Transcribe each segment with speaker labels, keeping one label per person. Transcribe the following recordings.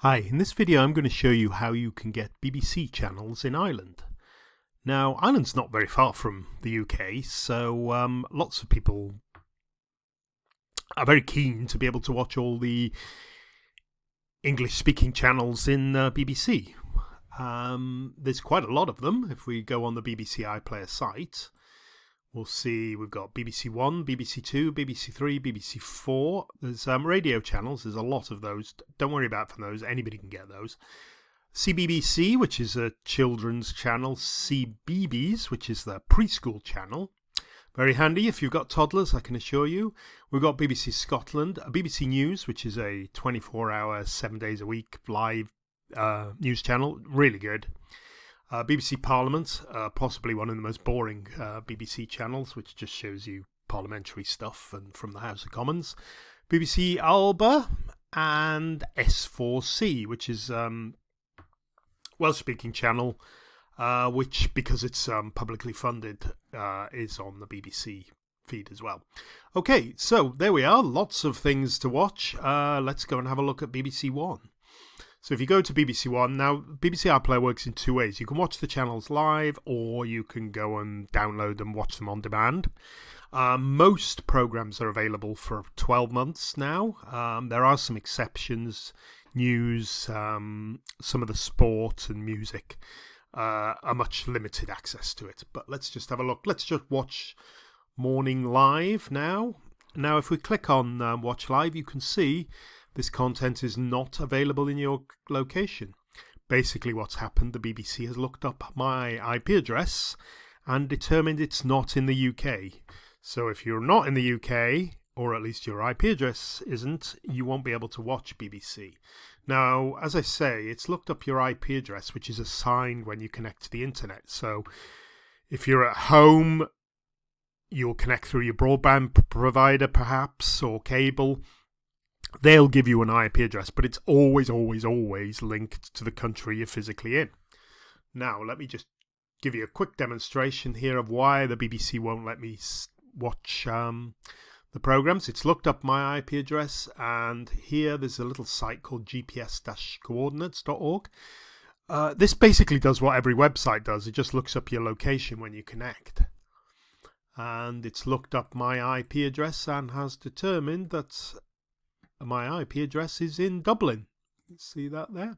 Speaker 1: Hi, in this video I'm going to show you how you can get BBC channels in Ireland. Now, Ireland's not very far from the UK, so lots of people are very keen to be able to watch all the English-speaking channels in BBC. There's quite a lot of them. If we go on the BBC iPlayer site, we'll see we've got BBC One, BBC Two, BBC Three, BBC Four. There's radio channels. There's a lot of those. Don't worry about from those. Anybody can get those. CBBC, which is a children's channel. CBeebies, which is the preschool channel. Very handy if you've got toddlers, I can assure you. We've got BBC Scotland, BBC News, which is a 24-hour, 7 days a week live news channel. Really good. BBC Parliament, possibly one of the most boring BBC channels, which just shows you parliamentary stuff and from the House of Commons. BBC Alba and S4C, which is Welsh-speaking channel, which, because it's publicly funded, is on the BBC feed as well. Okay, so there we are. Lots of things to watch. Let's go and have a look at BBC One. So if you go to BBC One, now BBC iPlayer works in two ways. You can watch the channels live, or you can go and download and watch them on demand. Most programs are available for 12 months now. There are some exceptions. News, some of the sport and music are much limited access to it. But let's just have a look. Let's just watch Morning Live now. Now if we click on Watch Live, you can see this content is not available in your location. Basically what's happened, the BBC has looked up my IP address and determined it's not in the UK. So if you're not in the UK, or at least your IP address isn't, you won't be able to watch BBC. Now, as I say, it's looked up your IP address, which is assigned when you connect to the internet. So if you're at home, you'll connect through your broadband provider perhaps, or cable. They'll give you an IP address, but it's always linked to the country you're physically in. Now, let me just give you a quick demonstration here of why the BBC won't let me watch the programs. It's looked up my IP address, and here there's a little site called gps-coordinates.org. This basically does what every website does. It just looks up your location when you connect. And it's looked up my IP address and has determined that my IP address is in Dublin. See that there?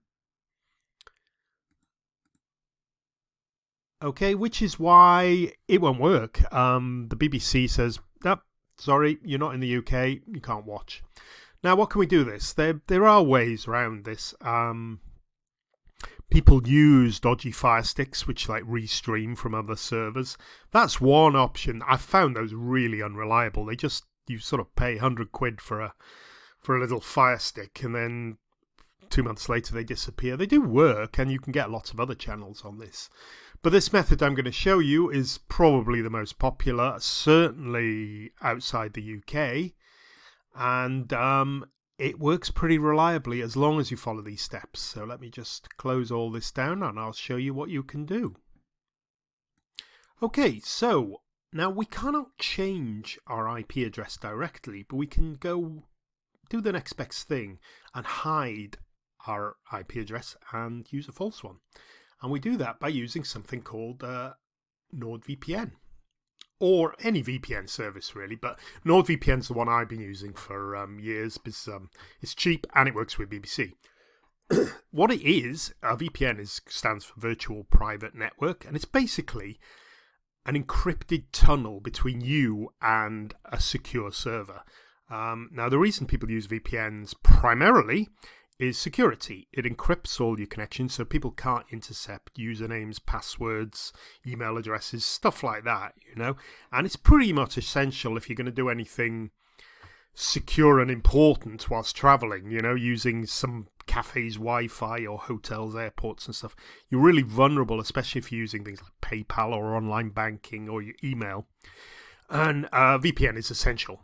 Speaker 1: Okay, which is why it won't work. The BBC says, nope, sorry, you're not in the UK, you can't watch. Now, what can we do this? There are ways around this. People use dodgy Fire Sticks, which like restream from other servers. That's one option. I've found those really unreliable. You sort of pay 100 quid for a little Fire Stick, and then 2 months later they disappear. They do work, and you can get lots of other channels on this. But this method I'm going to show you is probably the most popular, certainly outside the UK, and it works pretty reliably as long as you follow these steps. So let me just close all this down and I'll show you what you can do. Okay, so now we cannot change our IP address directly, but we can go do the next best thing and hide our IP address and use a false one. And we do that by using something called NordVPN, or any VPN service really, but NordVPN is the one I've been using for years because it's cheap and it works with BBC. What it is, a VPN stands for Virtual Private Network, and it's basically an encrypted tunnel between you and a secure server. Now, the reason people use VPNs primarily is security. It encrypts all your connections so people can't intercept usernames, passwords, email addresses, stuff like that, you know. And it's pretty much essential if you're going to do anything secure and important whilst traveling, you know, using some cafes' Wi-Fi or hotels, airports and stuff. You're really vulnerable, especially if you're using things like PayPal or online banking or your email. And VPN is essential.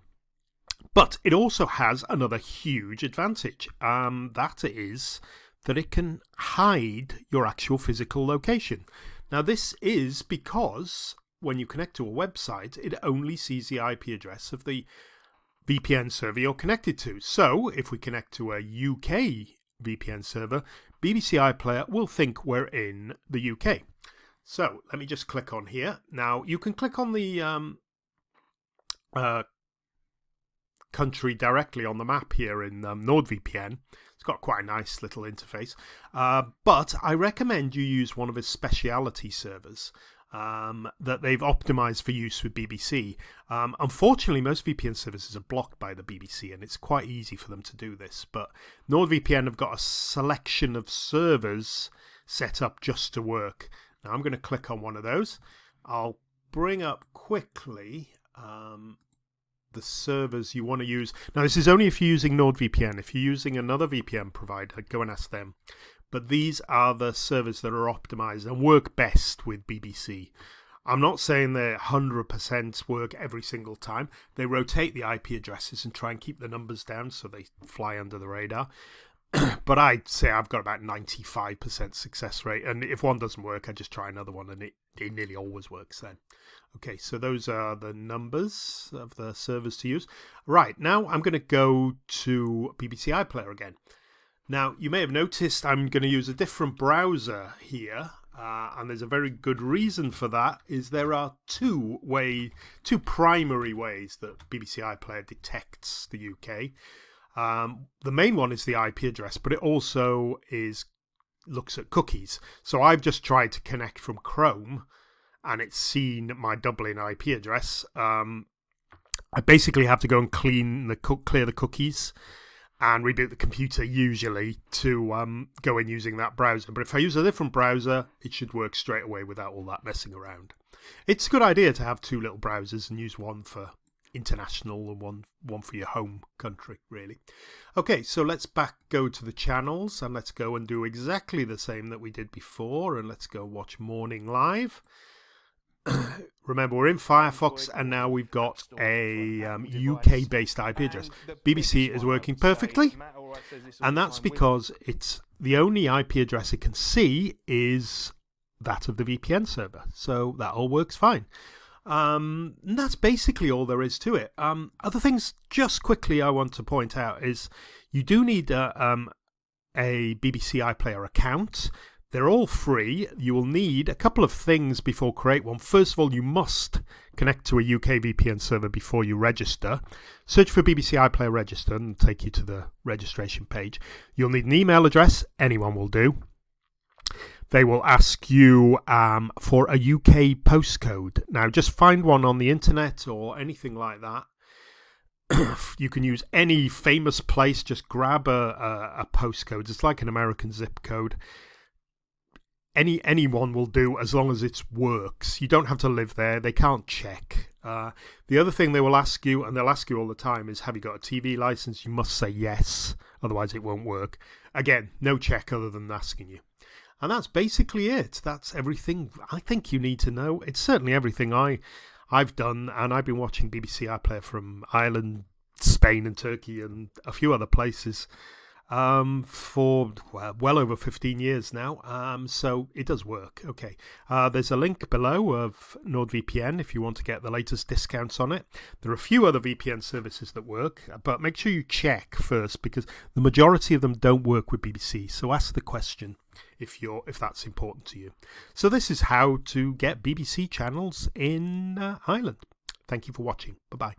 Speaker 1: But it also has another huge advantage. That is that it can hide your actual physical location. Now, this is because when you connect to a website, it only sees the IP address of the VPN server you're connected to. So if we connect to a UK VPN server, BBC iPlayer will think we're in the UK. So let me just click on here. Now you can click on the country directly on the map here in NordVPN. It's got quite a nice little interface, but I recommend you use one of its speciality servers that they've optimized for use with BBC. Unfortunately, most VPN services are blocked by the BBC, and it's quite easy for them to do this, but NordVPN have got a selection of servers set up just to work. Now I'm going to click on one of those. I'll bring up quickly the servers you want to use. Now this is only if you're using NordVPN. If you're using another VPN provider, go and ask them. But these are the servers that are optimized and work best with BBC. I'm not saying they 100% work every single time. They rotate the IP addresses and try and keep the numbers down so they fly under the radar. But I'd say I've got about 95% success rate. And if one doesn't work, I just try another one, and it nearly always works then. Okay, so those are the numbers of the servers to use. Right, now I'm going to go to BBC iPlayer again. Now, you may have noticed I'm going to use a different browser here. And there's a very good reason for that, is there are two primary ways that BBC iPlayer detects the UK. The main one is the IP address, but it also looks at cookies. So I've just tried to connect from Chrome, and it's seen my Dublin IP address. I basically have to go and clear the cookies and reboot the computer usually to go in using that browser. But if I use a different browser, it should work straight away without all that messing around. It's a good idea to have two little browsers and use one for international and one for your home country, really. Okay, so let's go to the channels, and let's go and do exactly the same that we did before, and let's go watch Morning Live. Remember, we're in Firefox, and now we've got a UK-based IP address. BBC is working perfectly, and that's because it's the only IP address it can see is that of the VPN server, so that all works fine. And that's basically all there is to it. Other things, just quickly, I want to point out is you do need a BBC iPlayer account. They're all free. You will need a couple of things before create one. First of all, you must connect to a UK VPN server before you register. Search for BBC iPlayer register and it'll take you to the registration page. You'll need an email address. Anyone will do. They will ask you for a UK postcode. Now, just find one on the internet or anything like that. You can use any famous place. Just grab a postcode. It's like an American zip code. Anyone will do as long as it works. You don't have to live there. They can't check. The other thing they will ask you, and they'll ask you all the time, is have you got a TV license? You must say yes, otherwise it won't work. Again, no check other than asking you. And that's basically it. That's everything I think you need to know. It's certainly everything I've done, and I've been watching BBC iPlayer from Ireland, Spain and Turkey and a few other places for well over 15 years now. So it does work. Okay. There's a link below of NordVPN if you want to get the latest discounts on it. There are a few other VPN services that work, but make sure you check first because the majority of them don't work with BBC. So ask the question if that's important to you. So this is how to get BBC channels in Ireland. Thank you for watching. Bye-bye.